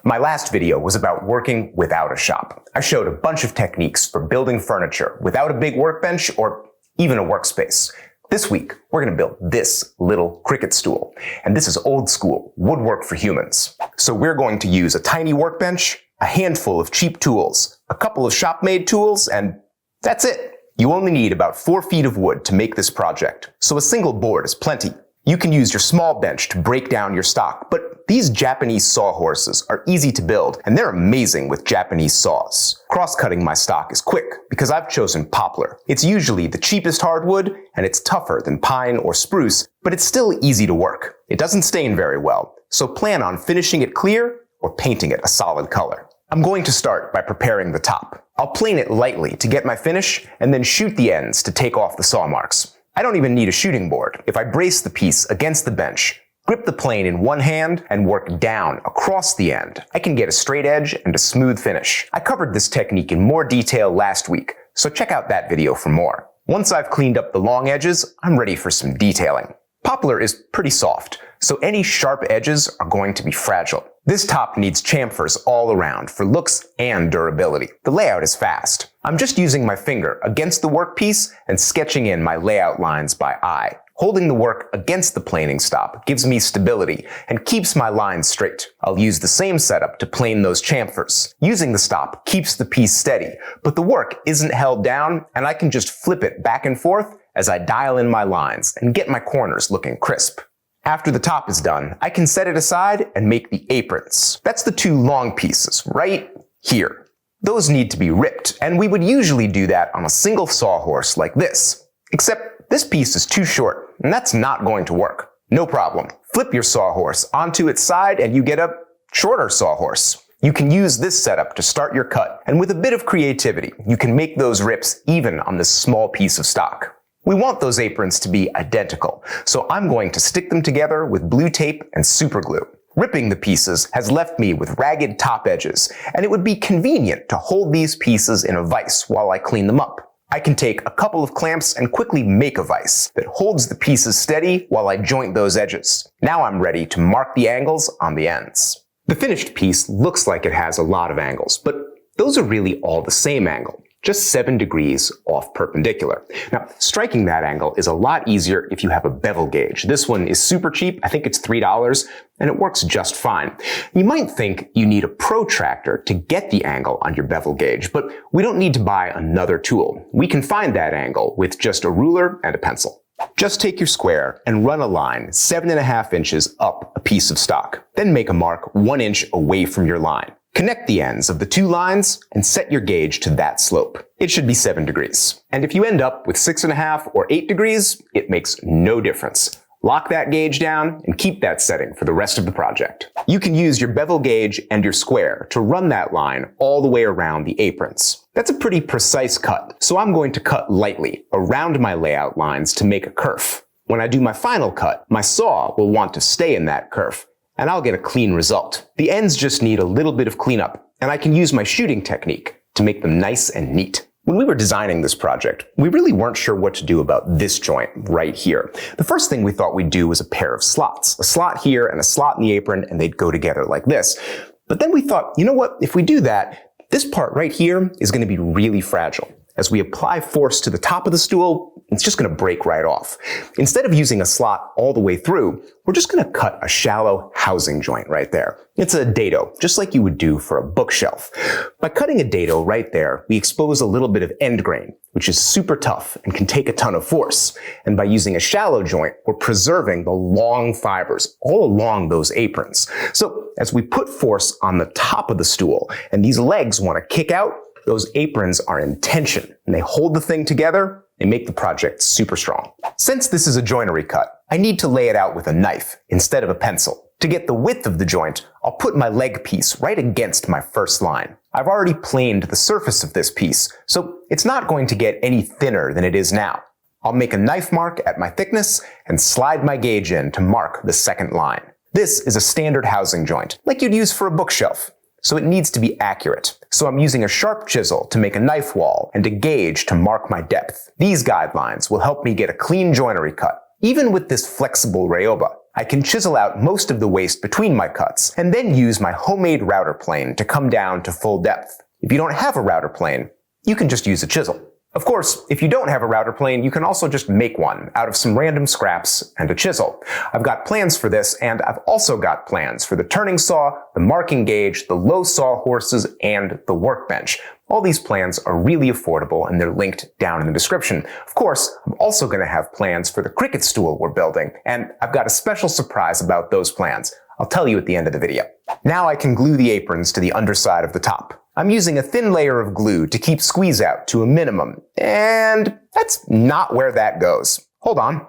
My last video was about working without a shop. I showed a bunch of techniques for building furniture without a big workbench or even a workspace. This week, we're going to build this little cricket stool. And this is old school woodwork for humans. So we're going to use a tiny workbench, a handful of cheap tools, a couple of shop-made tools, and that's it. You only need about 4 feet of wood to make this project, so a single board is plenty. You can use your small bench to break down your stock, but these Japanese sawhorses are easy to build, and they're amazing with Japanese saws. Cross-cutting my stock is quick, because I've chosen poplar. It's usually the cheapest hardwood, and it's tougher than pine or spruce, but it's still easy to work. It doesn't stain very well, so plan on finishing it clear or painting it a solid color. I'm going to start by preparing the top. I'll plane it lightly to get my finish, and then shoot the ends to take off the saw marks. I don't even need a shooting board. If I brace the piece against the bench, grip the plane in one hand, and work down across the end, I can get a straight edge and a smooth finish. I covered this technique in more detail last week, so check out that video for more. Once I've cleaned up the long edges, I'm ready for some detailing. Poplar is pretty soft, so any sharp edges are going to be fragile. This top needs chamfers all around for looks and durability. The layout is fast. I'm just using my finger against the workpiece and sketching in my layout lines by eye. Holding the work against the planing stop gives me stability and keeps my lines straight. I'll use the same setup to plane those chamfers. Using the stop keeps the piece steady, but the work isn't held down and I can just flip it back and forth as I dial in my lines and get my corners looking crisp. After the top is done, I can set it aside and make the aprons. That's the 2 long pieces right here. Those need to be ripped, and we would usually do that on a single sawhorse like this. Except this piece is too short, and that's not going to work. No problem. Flip your sawhorse onto its side and you get a shorter sawhorse. You can use this setup to start your cut, and with a bit of creativity, you can make those rips even on this small piece of stock. We want those aprons to be identical, so I'm going to stick them together with blue tape and super glue. Ripping the pieces has left me with ragged top edges, and it would be convenient to hold these pieces in a vise while I clean them up. I can take a couple of clamps and quickly make a vise that holds the pieces steady while I joint those edges. Now I'm ready to mark the angles on the ends. The finished piece looks like it has a lot of angles, but those are really all the same angle. Just 7 degrees off perpendicular. Now, striking that angle is a lot easier if you have a bevel gauge. This one is super cheap. I think it's $3, and it works just fine. You might think you need a protractor to get the angle on your bevel gauge, but we don't need to buy another tool. We can find that angle with just a ruler and a pencil. Just take your square and run a line 7.5 inches up a piece of stock. Then make a mark 1 inch away from your line. Connect the ends of the 2 lines and set your gauge to that slope. It should be 7 degrees. And if you end up with 6.5 or 8 degrees, it makes no difference. Lock that gauge down and keep that setting for the rest of the project. You can use your bevel gauge and your square to run that line all the way around the aprons. That's a pretty precise cut, so I'm going to cut lightly around my layout lines to make a kerf. When I do my final cut, my saw will want to stay in that kerf, and I'll get a clean result. The ends just need a little bit of cleanup, and I can use my shooting technique to make them nice and neat. When we were designing this project, we really weren't sure what to do about this joint right here. The first thing we thought we'd do was a pair of slots. A slot here and a slot in the apron, and they'd go together like this. But then we thought, you know what, if we do that, this part right here is going to be really fragile. As we apply force to the top of the stool, it's just going to break right off. Instead of using a slot all the way through, we're just going to cut a shallow housing joint right there. It's a dado, just like you would do for a bookshelf. By cutting a dado right there, we expose a little bit of end grain, which is super tough and can take a ton of force. And by using a shallow joint, we're preserving the long fibers all along those aprons. So as we put force on the top of the stool and these legs want to kick out, those aprons are in tension and they hold the thing together and make the project super strong. Since this is a joinery cut, I need to lay it out with a knife instead of a pencil. To get the width of the joint, I'll put my leg piece right against my first line. I've already planed the surface of this piece, so it's not going to get any thinner than it is now. I'll make a knife mark at my thickness and slide my gauge in to mark the second line. This is a standard housing joint, like you'd use for a bookshelf. So it needs to be accurate. So I'm using a sharp chisel to make a knife wall and a gauge to mark my depth. These guidelines will help me get a clean joinery cut. Even with this flexible Ryoba, I can chisel out most of the waste between my cuts, and then use my homemade router plane to come down to full depth. If you don't have a router plane, you can just use a chisel. Of course, if you don't have a router plane, you can also just make one out of some random scraps and a chisel. I've got plans for this, and I've also got plans for the turning saw, the marking gauge, the low saw horses, and the workbench. All these plans are really affordable, and they're linked down in the description. Of course, I'm also going to have plans for the cricket stool we're building, and I've got a special surprise about those plans. I'll tell you at the end of the video. Now I can glue the aprons to the underside of the top. I'm using a thin layer of glue to keep squeeze out to a minimum, and that's not where that goes. Hold on.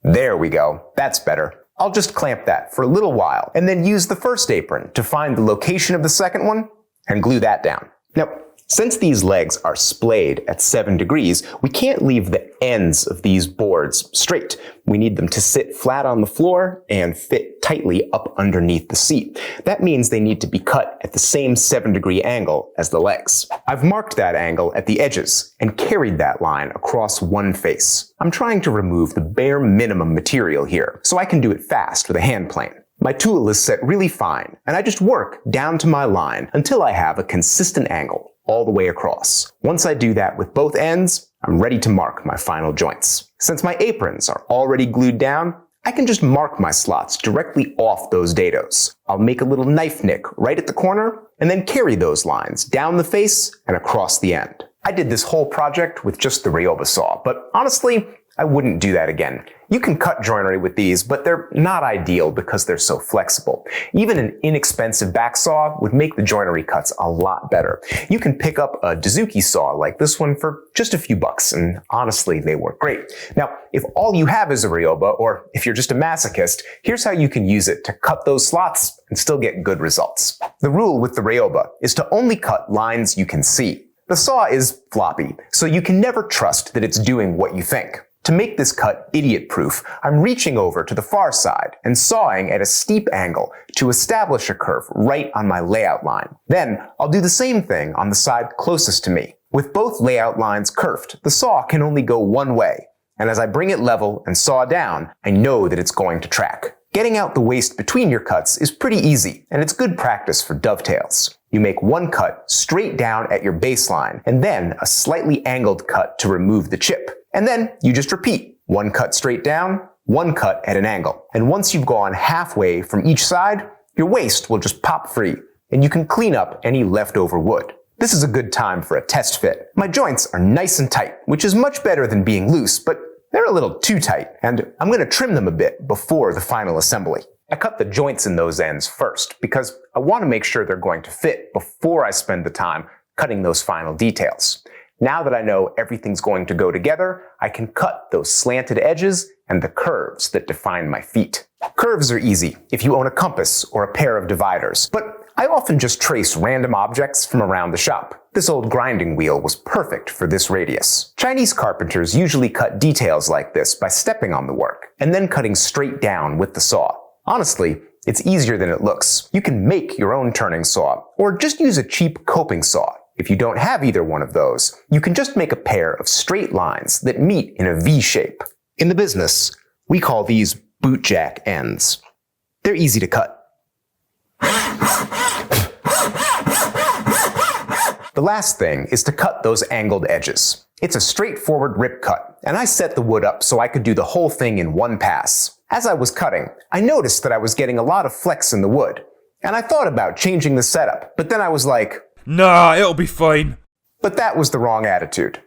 There we go. That's better. I'll just clamp that for a little while, and then use the first apron to find the location of the second one and glue that down. Now, since these legs are splayed at 7 degrees, we can't leave the ends of these boards straight. We need them to sit flat on the floor and fit tightly up underneath the seat. That means they need to be cut at the same 7-degree angle as the legs. I've marked that angle at the edges and carried that line across one face. I'm trying to remove the bare minimum material here, so I can do it fast with a hand plane. My tool is set really fine, and I just work down to my line until I have a consistent angle all the way across. Once I do that with both ends, I'm ready to mark my final joints. Since my aprons are already glued down, I can just mark my slots directly off those dados. I'll make a little knife nick right at the corner, and then carry those lines down the face and across the end. I did this whole project with just the Ryoba saw, but honestly, I wouldn't do that again. You can cut joinery with these, but they're not ideal because they're so flexible. Even an inexpensive back saw would make the joinery cuts a lot better. You can pick up a Dozuki saw like this one for just a few bucks, and honestly, they work great. Now, if all you have is a Ryoba, or if you're just a masochist, here's how you can use it to cut those slots and still get good results. The rule with the Ryoba is to only cut lines you can see. The saw is floppy, so you can never trust that it's doing what you think. To make this cut idiot-proof, I'm reaching over to the far side and sawing at a steep angle to establish a curve right on my layout line. Then, I'll do the same thing on the side closest to me. With both layout lines curved, the saw can only go one way, and as I bring it level and saw down, I know that it's going to track. Getting out the waste between your cuts is pretty easy, and it's good practice for dovetails. You make one cut straight down at your baseline, and then a slightly angled cut to remove the chip. And then you just repeat. One cut straight down, one cut at an angle. And once you've gone halfway from each side, your waste will just pop free, and you can clean up any leftover wood. This is a good time for a test fit. My joints are nice and tight, which is much better than being loose, but they're a little too tight, and I'm going to trim them a bit before the final assembly. I cut the joints in those ends first because I want to make sure they're going to fit before I spend the time cutting those final details. Now that I know everything's going to go together, I can cut those slanted edges and the curves that define my feet. Curves are easy if you own a compass or a pair of dividers, but I often just trace random objects from around the shop. This old grinding wheel was perfect for this radius. Chinese carpenters usually cut details like this by stepping on the work and then cutting straight down with the saw. Honestly, it's easier than it looks. You can make your own turning saw or just use a cheap coping saw. If you don't have either one of those, you can just make a pair of straight lines that meet in a V shape. In the business, we call these boot jack ends. They're easy to cut. The last thing is to cut those angled edges. It's a straightforward rip cut, and I set the wood up so I could do the whole thing in one pass. As I was cutting, I noticed that I was getting a lot of flex in the wood, and I thought about changing the setup, but then I was like, nah, it'll be fine. But that was the wrong attitude.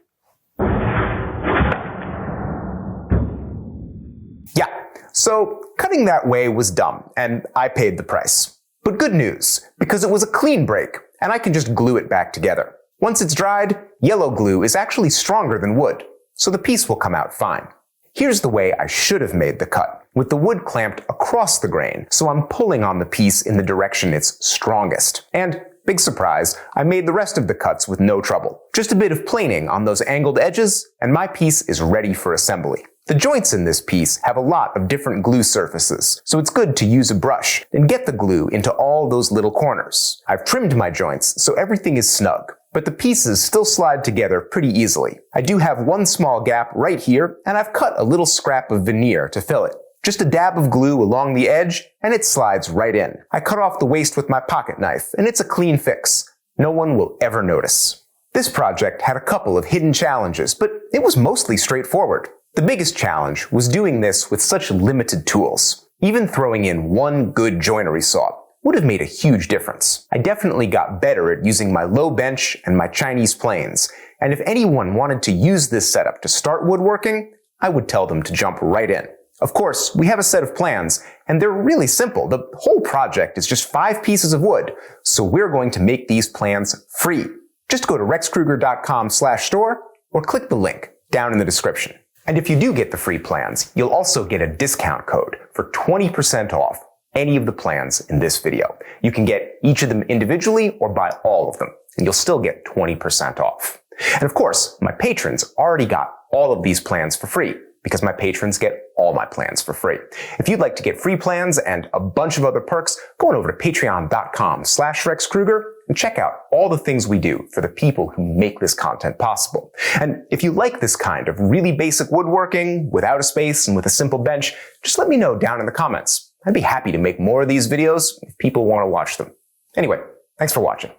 Yeah, so cutting that way was dumb, and I paid the price. But good news, because it was a clean break, and I can just glue it back together. Once it's dried, yellow glue is actually stronger than wood, so the piece will come out fine. Here's the way I should have made the cut, with the wood clamped across the grain, so I'm pulling on the piece in the direction it's strongest. And big surprise, I made the rest of the cuts with no trouble. Just a bit of planing on those angled edges, and my piece is ready for assembly. The joints in this piece have a lot of different glue surfaces, so it's good to use a brush and get the glue into all those little corners. I've trimmed my joints so everything is snug, but the pieces still slide together pretty easily. I do have one small gap right here, and I've cut a little scrap of veneer to fill it. Just a dab of glue along the edge, and it slides right in. I cut off the waste with my pocket knife, and it's a clean fix. No one will ever notice. This project had a couple of hidden challenges, but it was mostly straightforward. The biggest challenge was doing this with such limited tools. Even throwing in one good joinery saw would have made a huge difference. I definitely got better at using my low bench and my Chinese planes, and if anyone wanted to use this setup to start woodworking, I would tell them to jump right in. Of course, we have a set of plans, and they're really simple. The whole project is just 5 pieces of wood, so we're going to make these plans free. Just go to rexkrueger.com/store or click the link down in the description. And if you do get the free plans, you'll also get a discount code for 20% off any of the plans in this video. You can get each of them individually or buy all of them, and you'll still get 20% off. And of course, my patrons already got all of these plans for free, because my patrons get all my plans for free. If you'd like to get free plans and a bunch of other perks, go on over to patreon.com/RexKrueger and check out all the things we do for the people who make this content possible. And if you like this kind of really basic woodworking without a space and with a simple bench, just let me know down in the comments. I'd be happy to make more of these videos if people want to watch them. Anyway, thanks for watching.